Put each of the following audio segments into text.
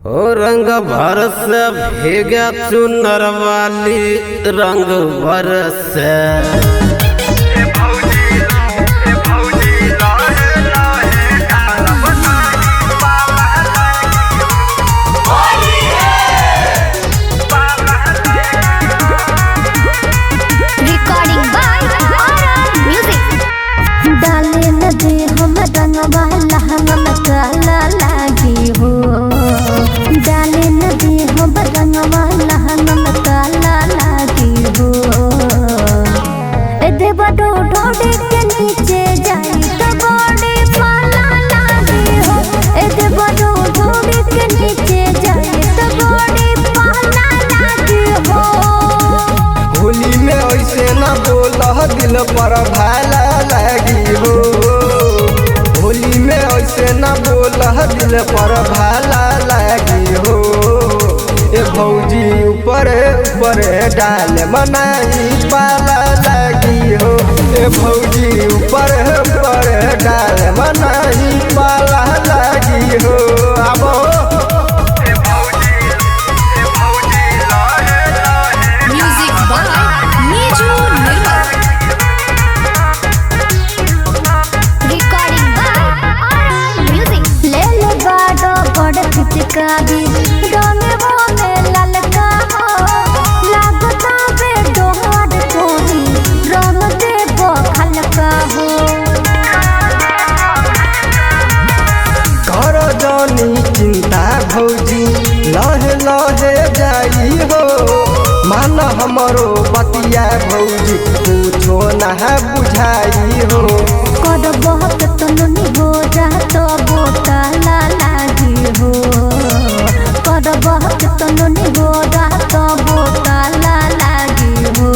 ओ रंग भर से भीगे चुनर वाली रंग भर से दिल पर भाला लगी हो। होली में ऐसे न बोल दिल पर भाला लगी हो। ए भौजी ऊपर ऊपर डाल मनाई पाला लगी हो। ए भौजी ऊपर ऊपर डाल मनाई पाला लगी हो। अब चिंता भौजी लहे लहे जाई हो। मान हमरो बतिया भौजी कुछो न बुझाई हो। कर बहुत तनुनी हो जा तो बोतला लागी हो। कर बहुत तनुनी हो जा तो बोतला लागी हो।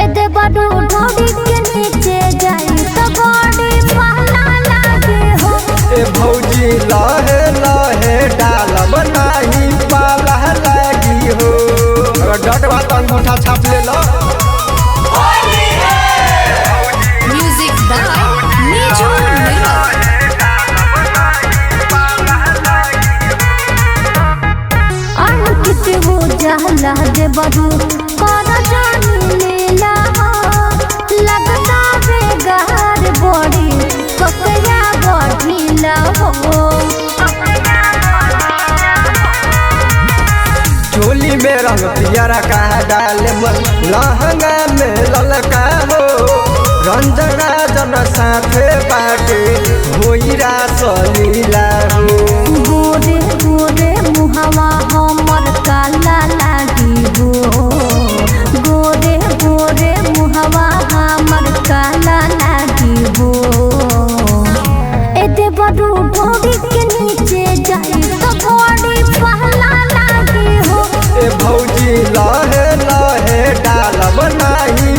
ए दे बडू ढोड़ी के नीचे जाई तो बड़ी पहला लागी हो। ए भौजी लहे लहे डाल बनाई पाला लगी हो। डट बात अंगूठा छाप ले लो। म्यूजिक बाय नीजू अंकित हो जाला दे बडू कर जानी लीला लगता बेगार बड़ी ककया बढ़ीला हो। झोली में रंग पियरा का डाल लहंगा में ललका हो। रंजना जन साथे बाटे होइरा सलीला हो। गोरे गोरे मुहवा हमर काला लागी हो। गोरे गोरे मुहवा हमर काला लागी हो। ए दे बडू ढोड़ी के नीचे जाई तो बड़ी पहला लागी हो। ए भौजी लहे लहे डाल बनाई